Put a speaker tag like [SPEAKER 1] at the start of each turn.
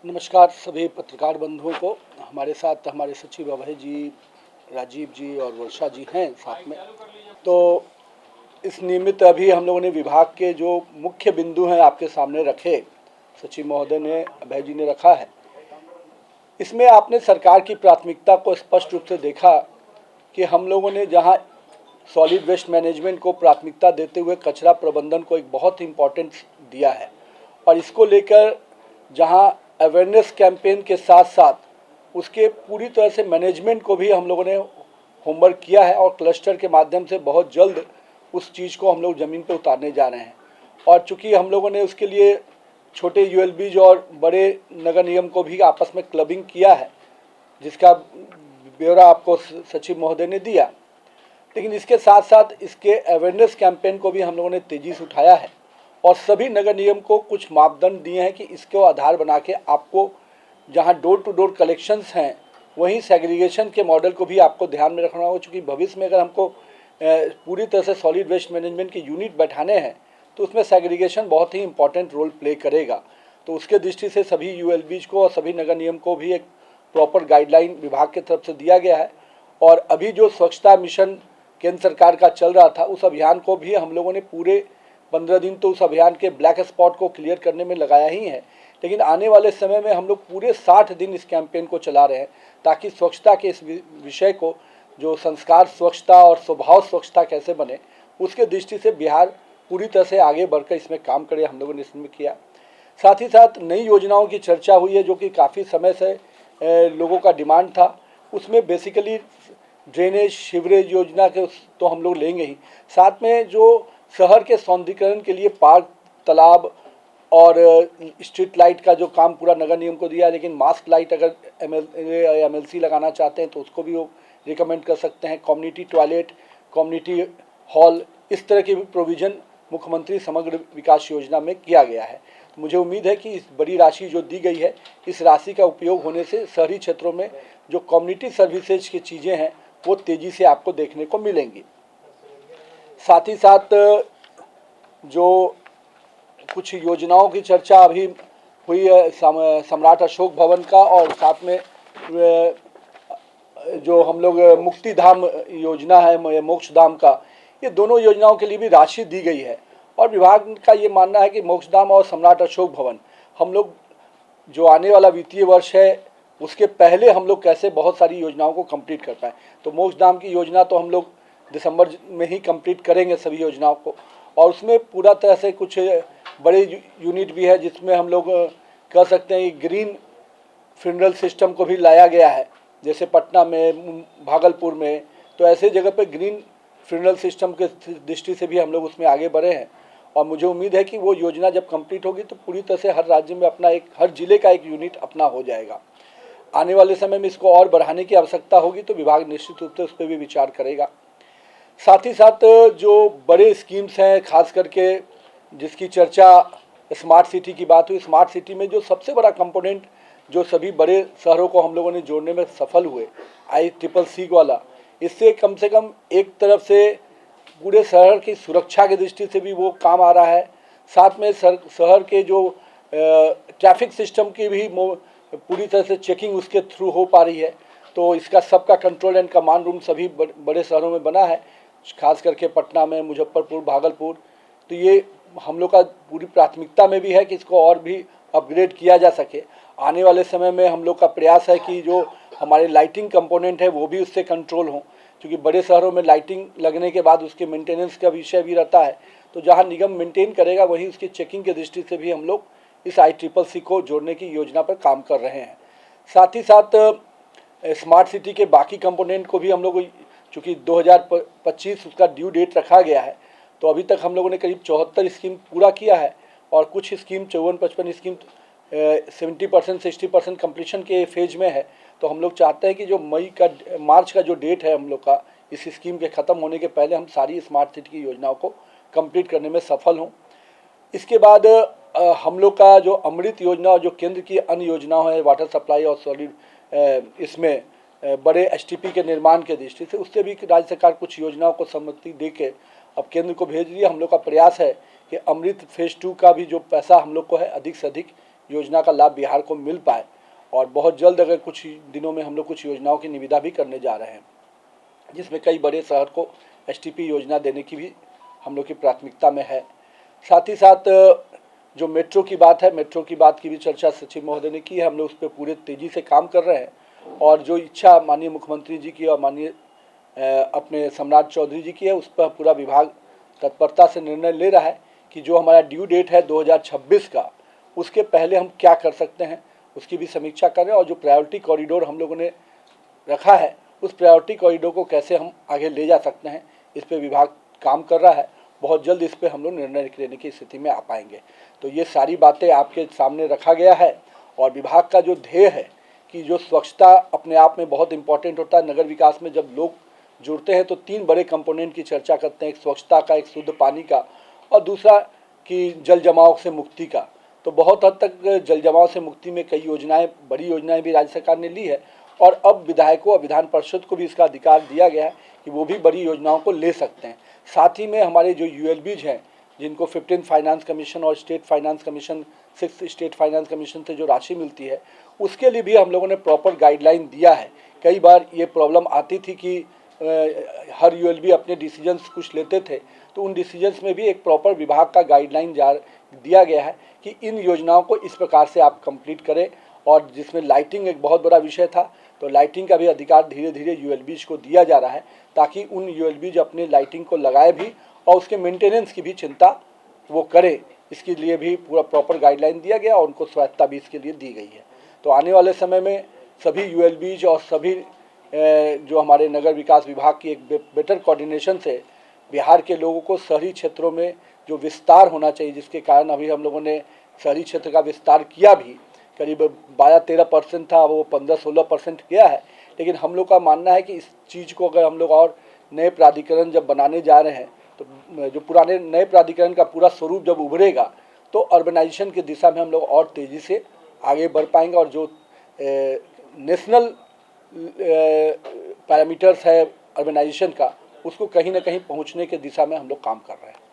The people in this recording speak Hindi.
[SPEAKER 1] नमस्कार सभी पत्रकार बंधुओं को। हमारे साथ हमारे सचिव अभय जी, राजीव जी और वर्षा जी हैं साथ में। तो इस निमित्त अभी हम लोगों ने विभाग के जो मुख्य बिंदु हैं आपके सामने रखे, सचिव महोदय ने, अभय जी ने रखा है। इसमें आपने सरकार की प्राथमिकता को स्पष्ट रूप से देखा कि हम लोगों ने जहां सॉलिड वेस्ट मैनेजमेंट को प्राथमिकता देते हुए कचरा प्रबंधन को एक बहुत इम्पोर्टेंस दिया है, और इसको लेकर जहां अवेयरनेस कैंपेन के साथ साथ उसके पूरी तरह से मैनेजमेंट को भी हम लोगों ने होमवर्क किया है, और क्लस्टर के माध्यम से बहुत जल्द उस चीज़ को हम लोग ज़मीन पर उतारने जा रहे हैं। और चूँकि हम लोगों ने उसके लिए छोटे यूएलबीज और बड़े नगर निगम को भी आपस में क्लबिंग किया है, जिसका ब्यौरा आपको सचिव महोदय ने दिया। लेकिन इसके साथ साथ इसके अवेयरनेस कैंपेन को भी हम लोगों ने तेज़ी से उठाया है, और सभी नगर निगम को कुछ मापदंड दिए हैं कि इसको आधार बना के आपको जहां डोर टू डोर कलेक्शंस हैं, वहीं सेग्रीगेशन के मॉडल को भी आपको ध्यान में रखना होगा। चूँकि भविष्य में अगर हमको पूरी तरह से सॉलिड वेस्ट मैनेजमेंट के यूनिट बैठाने हैं तो उसमें सेग्रीगेशन बहुत ही इंपॉर्टेंट रोल प्ले करेगा। तो उसके दृष्टि से सभी यूएलबीज को और सभी नगर निगम को भी एक प्रॉपर गाइडलाइन विभाग की तरफ से दिया गया है। और अभी जो स्वच्छता मिशन केंद्र सरकार का चल रहा था, उस अभियान को भी हम लोगों ने पूरे 15 दिन तो उस अभियान के ब्लैक स्पॉट को क्लियर करने में लगाया ही है। लेकिन आने वाले समय में हम लोग पूरे 60 दिन इस कैंपेन को चला रहे हैं, ताकि स्वच्छता के इस विषय को, जो संस्कार स्वच्छता और स्वभाव स्वच्छता कैसे बने, उसके दृष्टि से बिहार पूरी तरह से आगे बढ़कर इसमें काम करे, हम लोगों ने इसमें किया। साथ ही साथ नई योजनाओं की चर्चा हुई है, जो कि काफ़ी समय से लोगों का डिमांड था। उसमें बेसिकली ड्रेनेज, सीवरेज योजना के तो हम लोग लेंगे ही, साथ में जो शहर के सौंदर्यीकरण के लिए पार्क, तालाब और स्ट्रीट लाइट का जो काम पूरा नगर निगम को दिया है। लेकिन मास्क लाइट अगर एमएलसी लगाना चाहते हैं तो उसको भी वो रिकमेंड कर सकते हैं। कम्युनिटी टॉयलेट, कम्युनिटी हॉल, इस तरह के भी प्रोविज़न मुख्यमंत्री समग्र विकास योजना में किया गया है। तो मुझे उम्मीद है कि इस बड़ी राशि जो दी गई है, इस राशि का उपयोग होने से शहरी क्षेत्रों में जो कम्युनिटी सर्विसेज की चीज़ें हैं वो तेज़ी से आपको देखने को मिलेंगी। साथ ही साथ जो कुछ योजनाओं की चर्चा अभी हुई है, सम्राट अशोक भवन का, और साथ में जो हम लोग मुक्ति धाम योजना है, मोक्ष धाम का, ये दोनों योजनाओं के लिए भी राशि दी गई है। और विभाग का ये मानना है कि मोक्ष धाम और सम्राट अशोक भवन हम लोग जो आने वाला वित्तीय वर्ष है उसके पहले हम लोग कैसे बहुत सारी योजनाओं को कंप्लीट कर पाएँ। तो मोक्ष धाम की योजना तो हम लोग दिसंबर में ही कंप्लीट करेंगे सभी योजनाओं को, और उसमें पूरा तरह से कुछ बड़े यूनिट भी है जिसमें हम लोग कह सकते हैं कि ग्रीन फ्यूनरल सिस्टम को भी लाया गया है, जैसे पटना में, भागलपुर में। तो ऐसे जगह पे ग्रीन फ्यूनरल सिस्टम के दृष्टि से भी हम लोग उसमें आगे बढ़े हैं, और मुझे उम्मीद है कि वो योजना जब कंप्लीट होगी तो पूरी तरह से हर राज्य में अपना एक, हर जिले का एक यूनिट अपना हो जाएगा। आने वाले समय में इसको और बढ़ाने की आवश्यकता होगी तो विभाग निश्चित रूप से उस पर भी विचार करेगा। साथ ही साथ जो बड़े स्कीम्स हैं, खास करके जिसकी चर्चा स्मार्ट सिटी की बात हुई, स्मार्ट सिटी में जो सबसे बड़ा कंपोनेंट जो सभी बड़े शहरों को हम लोगों ने जोड़ने में सफल हुए, ICCC वाला, इससे कम से कम एक तरफ से पूरे शहर की सुरक्षा की दृष्टि से भी वो काम आ रहा है। साथ में शहर के जो ट्रैफिक सिस्टम की भी पूरी तरह से चेकिंग उसके थ्रू हो पा रही है। तो इसका सबका कंट्रोल एंड कमांड रूम सभी बड़े शहरों में बना है, खास करके पटना में, मुजफ्फरपुर, भागलपुर। तो ये हम लोग का पूरी प्राथमिकता में भी है कि इसको और भी अपग्रेड किया जा सके। आने वाले समय में हम लोग का प्रयास है कि जो हमारे लाइटिंग कंपोनेंट है वो भी उससे कंट्रोल हों, क्योंकि बड़े शहरों में लाइटिंग लगने के बाद उसके मेंटेनेंस का विषय भी रहता है। तो जहाँ निगम मेंटेन करेगा वहीं उसकी चेकिंग के दृष्टि से भी हम लोग इस ICCC को जोड़ने की योजना पर काम कर रहे हैं। साथ ही साथ स्मार्ट सिटी के बाकी कंपोनेंट को भी हम लोग, चूँकि 2025 उसका ड्यू डेट रखा गया है, तो अभी तक हम लोगों ने करीब 74 स्कीम पूरा किया है, और कुछ स्कीम 54-55 स्कीम 70% 60% कम्प्लीशन के फेज में है। तो हम लोग चाहते हैं कि जो मार्च का जो डेट है हम लोग का, इस स्कीम के ख़त्म होने के पहले हम सारी स्मार्ट सिटी की योजनाओं को कंप्लीट करने में सफल हों। इसके बाद हम लोग का जो अमृत योजना और जो केंद्र की अन्य योजनाओं है, वाटर सप्लाई और सॉलिड, इसमें बड़े STP के निर्माण के दृष्टि से उससे भी राज्य सरकार कुछ योजनाओं को सम्मति दे के अब केंद्र को भेज दिया। हम लोग का प्रयास है कि अमृत फेज़ 2 का भी जो पैसा हम लोग को है अधिक से अधिक योजना का लाभ बिहार को मिल पाए। और बहुत जल्द अगर कुछ दिनों में हम लोग कुछ योजनाओं की निविदा भी करने जा रहे हैं, जिसमें कई बड़े शहर को एसटीपी योजना देने की भी हम लोग की प्राथमिकता में है। साथ ही साथ जो मेट्रो की बात है, मेट्रो की बात की भी चर्चा सचिव महोदय ने की है। हम लोग उस पर पूरे तेज़ी से काम कर रहे हैं और जो इच्छा माननीय मुख्यमंत्री जी की और माननीय अपने सम्राट चौधरी जी की है, उस पर पूरा विभाग तत्परता से निर्णय ले रहा है कि जो हमारा ड्यू डेट है 2026 का, उसके पहले हम क्या कर सकते हैं, उसकी भी समीक्षा कर रहे हैं। और जो प्रायोरिटी कॉरिडोर हम लोगों ने रखा है, उस प्रायोरिटी कॉरिडोर को कैसे हम आगे ले जा सकते हैं, इस पर विभाग काम कर रहा है। बहुत जल्द इस पर हम लोग निर्णय लेने की स्थिति में आ पाएंगे। तो ये सारी बातें आपके सामने रखा गया है। और विभाग का जो ध्येय है कि जो स्वच्छता अपने आप में बहुत इम्पोर्टेंट होता है, नगर विकास में जब लोग जुड़ते हैं तो 3 बड़े कंपोनेंट की चर्चा करते हैं, एक स्वच्छता का, एक शुद्ध पानी का और दूसरा कि जल जमाव से मुक्ति का। तो बहुत हद तक जल जमाव से मुक्ति में कई योजनाएं, बड़ी योजनाएं भी राज्य सरकार ने ली है और अब विधायकों और विधान परिषद को भी इसका अधिकार दिया गया है कि वो भी बड़ी योजनाओं को ले सकते हैं। साथ ही में हमारे जो यूएलबीज हैं, जिनको 15 फाइनेंस कमीशन और state finance commission, 6 state finance commission से जो राशि मिलती है, उसके लिए भी हम लोगों ने प्रॉपर गाइडलाइन दिया है। कई बार ये प्रॉब्लम आती थी कि हर यूएलबी अपने डिसीजंस कुछ लेते थे, तो उन डिसीजंस में भी एक प्रॉपर विभाग का गाइडलाइन दिया गया है कि इन योजनाओं को इस प्रकार से आप कंप्लीट करें। और जिसमें लाइटिंग एक बहुत बड़ा विषय था, तो लाइटिंग का भी अधिकार धीरे धीरे यूएलबीज को दिया जा रहा है, ताकि उन यूएलबीज अपने लाइटिंग को लगाए भी और उसके मेंटेनेंस की भी चिंता वो करें। इसके लिए भी पूरा प्रॉपर गाइडलाइन दिया गया और उनको स्वायत्ता भी इसके लिए दी गई है। तो आने वाले समय में सभी यूएलबीज और सभी जो हमारे नगर विकास विभाग की एक बेटर कोऑर्डिनेशन से बिहार के लोगों को शहरी क्षेत्रों में जो विस्तार होना चाहिए, जिसके कारण अभी हम लोगों ने शहरी क्षेत्र का विस्तार किया भी, करीब 12-13% था, वो 15-16% गया है। लेकिन हम लोग का मानना है कि इस चीज़ को अगर हम लोग और नए प्राधिकरण जब बनाने जा रहे हैं, तो जो पुराने नए प्राधिकरण का पूरा स्वरूप जब उभरेगा, तो अर्बनाइजेशन की दिशा में हम लोग और तेज़ी से आगे बढ़ पाएंगे। और जो नेशनल पैरामीटर्स है अर्बनाइजेशन का, उसको कहीं ना कहीं पहुंचने के दिशा में हम लोग काम कर रहे हैं।